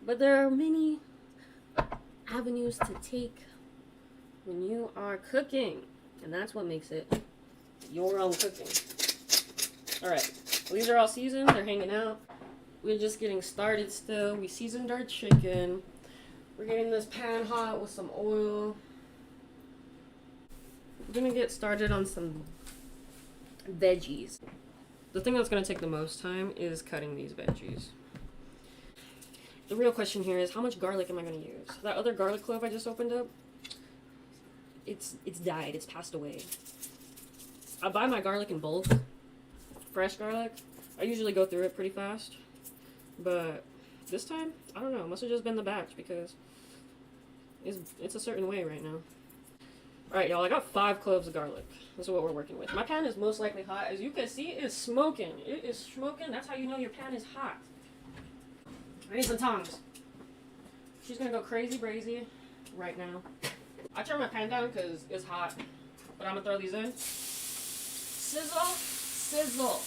But there are many avenues to take when you are cooking, and that's what makes it your own cooking. Alright, well, these are all seasoned, they're hanging out. We're just getting started still. We seasoned our chicken. We're getting this pan hot with some oil. We're gonna get started on some veggies. The thing that's gonna take the most time is cutting these veggies. The real question here is, how much garlic am I gonna use? That other garlic clove I just opened up, it's died, it's passed away. I buy my garlic in bulk, fresh garlic. I usually go through it pretty fast, but this time, I don't know, it must have just been the batch because it's a certain way right now. Alright, y'all, I got 5 cloves of garlic. This is what we're working with. My pan is most likely hot. As you can see, it's smoking. It is smoking. That's how you know your pan is hot. I need some tongs. She's gonna go crazy brazy right now. I turn my pan down because it's hot, but I'm gonna throw these in. Sizzle, sizzle.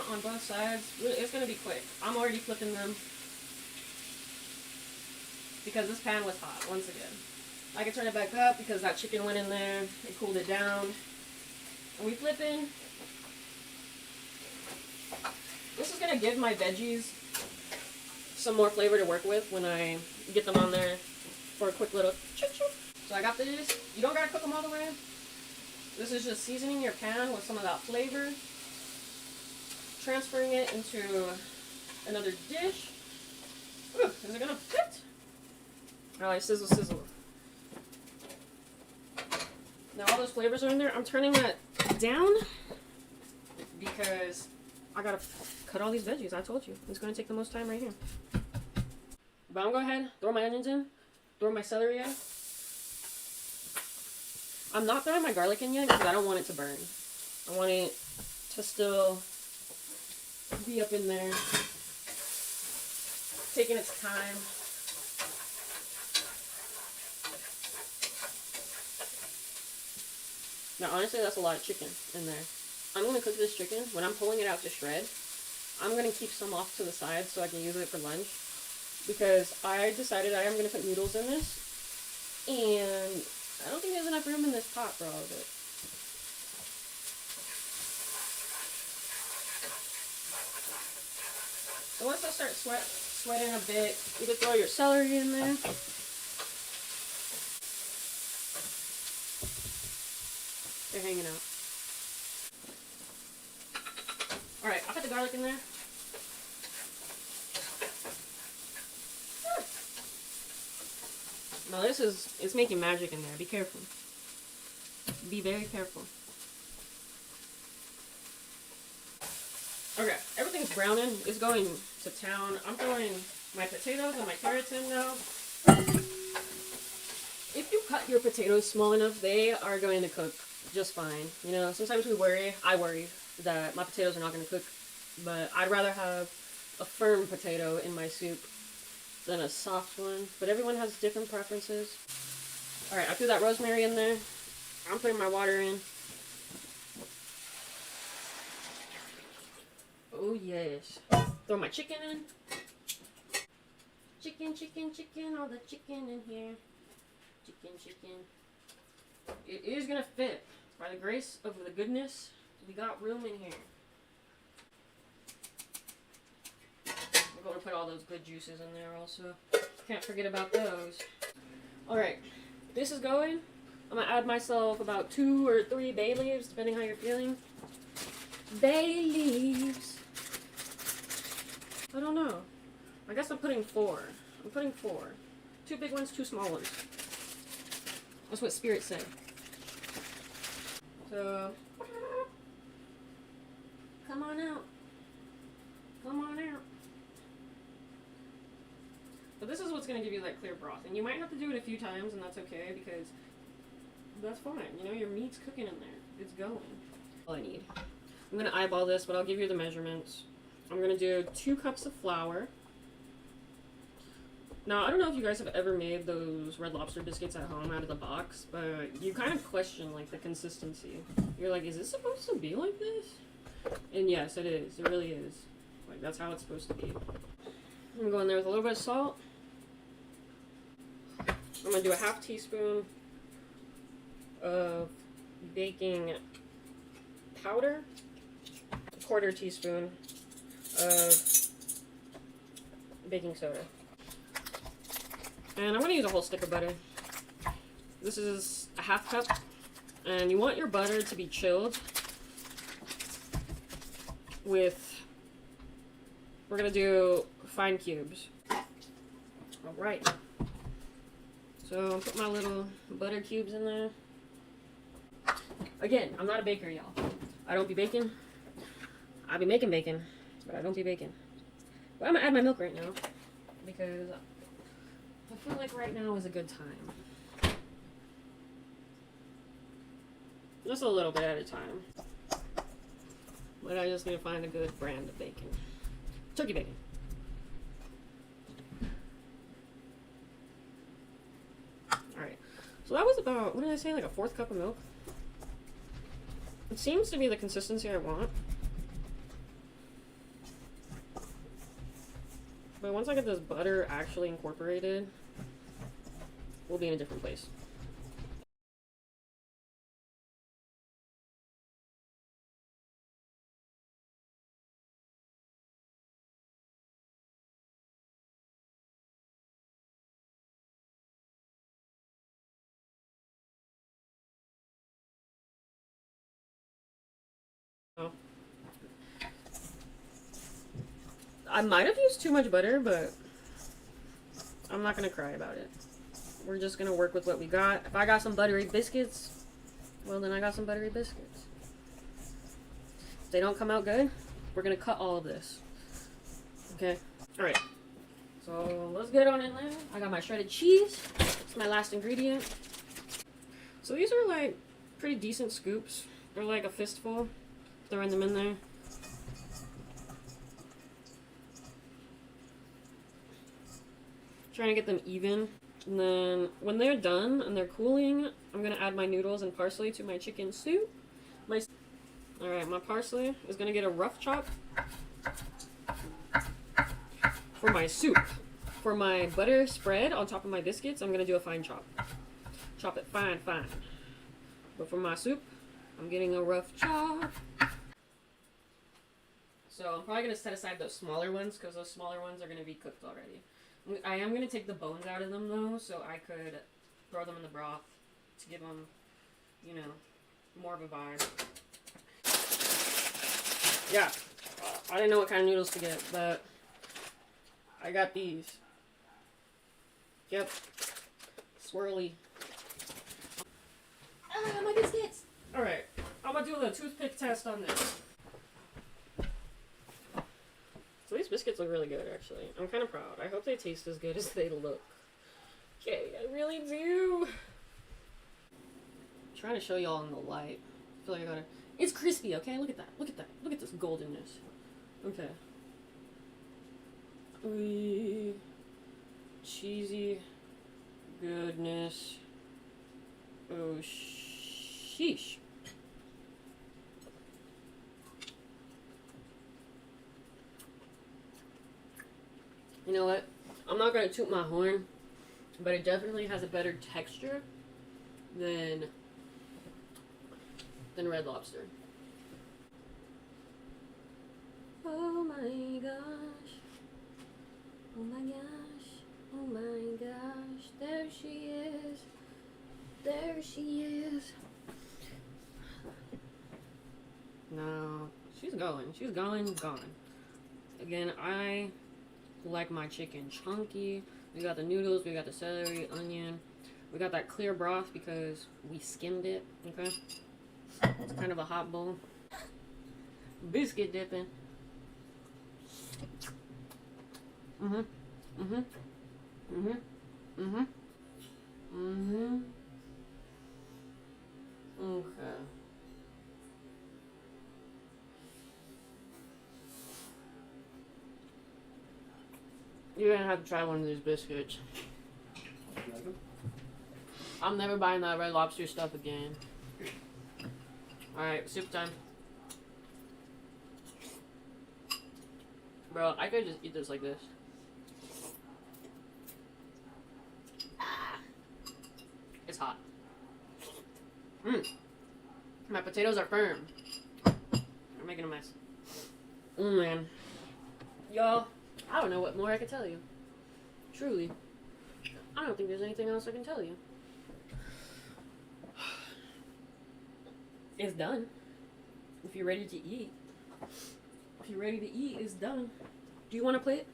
On both sides, it's gonna be quick. I'm already flipping them because this pan was hot once again. I can turn it back up because that chicken went in there, it cooled it down. And we flipping. This is gonna give my veggies some more flavor to work with when I get them on there for a quick little choo-choo. So I got this. You don't gotta cook them all the way. This is just seasoning your pan with some of that flavor, transferring it into another dish. Ooh, is it gonna fit? Alright, sizzle, sizzle. Now all those flavors are in there. I'm turning that down because I gotta cut all these veggies. I told you. It's gonna take the most time right here. But I'm gonna go ahead, throw my onions in, throw my celery in. I'm not throwing my garlic in yet because I don't want it to burn. I want it to still be up in there, taking its time. Now honestly, that's a lot of chicken in there. I'm going to cook this chicken. When I'm pulling it out to shred, I'm going to keep some off to the side so I can use it for lunch, because I decided I am going to put noodles in this, and I don't think there's enough room in this pot for all of it. So once I start sweating a bit, you can throw your celery in there. They're hanging out. Alright, I'll put the garlic in there. Now it's making magic in there. Be careful. Be very careful. Okay, everything's browning. It's going to town. I'm throwing my potatoes and my carrots in now. If you cut your potatoes small enough, they are going to cook just fine. You know, sometimes I worry that my potatoes are not going to cook, but I'd rather have a firm potato in my soup than a soft one. But everyone has different preferences. Alright, I threw that rosemary in there. I'm putting my water in. Oh yes. Throw my chicken in. Chicken, chicken, chicken, all the chicken in here. Chicken, chicken. It is gonna fit. By the grace of the goodness, we got room in here. We're going to put all those good juices in there also. Can't forget about those. Alright, this is going. I'm gonna add myself about 2 or 3 bay leaves, depending how you're feeling. Bay leaves. I don't know. I guess I'm putting 4. I'm putting 4. 2 big ones, 2 small ones. That's what Spirit said. So, come on out. Come on out. But this is what's going to give you that clear broth. And you might have to do it a few times, and that's okay, because that's fine. You know, your meat's cooking in there. It's going. All I need. I'm gonna eyeball this, but I'll give you the measurements. I'm gonna do 2 cups of flour. Now, I don't know if you guys have ever made those Red Lobster biscuits at home out of the box, but you kind of question, like, the consistency. You're like, is this supposed to be like this? And yes, it is. It really is. Like, that's how it's supposed to be. I'm gonna go in there with a little bit of salt. I'm gonna do a 1/2 teaspoon of baking powder, a 1/4 teaspoon of baking soda. And I'm going to use a whole stick of butter. This is a 1/2 cup. And you want your butter to be chilled with, we're going to do fine cubes. Alright. So I'll put my little butter cubes in there. Again, I'm not a baker, y'all. I don't be baking. I be making bacon, but I don't be baking. But I'm going to add my milk right now because I feel like right now is a good time. Just a little bit at a time. But I just need to find a good brand of bacon. Turkey bacon. Alright. So that was about, what did I say, like a 1/4 cup of milk? It seems to be the consistency I want. But once I get this butter actually incorporated, we'll be in a different place. Oh. I might have used too much butter, but I'm not gonna cry about it. We're just gonna work with what we got. If I got some buttery biscuits, well then I got some buttery biscuits. If they don't come out good, we're gonna cut all of this. Okay? Alright. So let's get on in there. I got my shredded cheese. It's my last ingredient. So these are like pretty decent scoops. They're like a fistful. Throwing them in there. Trying to get them even. And then when they're done and they're cooling, I'm gonna add my noodles and parsley to my chicken soup. Alright, my parsley is gonna get a rough chop for my soup. For my butter spread on top of my biscuits, I'm gonna do a fine chop. Chop it fine, fine. But for my soup, I'm getting a rough chop. So I'm probably gonna set aside those smaller ones because those smaller ones are gonna be cooked already. I am going to take the bones out of them, though, so I could throw them in the broth to give them, you know, more of a vibe. Yeah, I didn't know what kind of noodles to get, but I got these. Yep, swirly. Ah, my biscuits! Alright, I'm going to do the toothpick test on this. So these biscuits look really good, actually. I'm kind of proud. I hope they taste as good as they look. Okay, I really do. I'm trying to show y'all in the light. I feel like I gotta... It's crispy, okay? Look at that. Look at that. Look at this goldenness. Okay. Ooh, cheesy goodness. Oh, sheesh. You know what? I'm not going to toot my horn, but it definitely has a better texture than Red Lobster. Oh my gosh. Oh my gosh. Oh my gosh. There she is. There she is. No, she's going. She's gone. Again, I like my chicken chunky. We got the noodles, we got the celery, onion. We got that clear broth because we skimmed it, okay? It's kind of a hot bowl. Biscuit dipping. Okay. You're gonna have to try one of these biscuits. You like them? I'm never buying that Red Lobster stuff again. Alright, soup time. Bro, I could just eat this like this. It's hot. Mmm. My potatoes are firm. I'm making a mess. Oh man. Y'all, I don't know what more I can tell you. Truly. I don't think there's anything else I can tell you. It's done. If you're ready to eat. If you're ready to eat, it's done. Do you want to plate?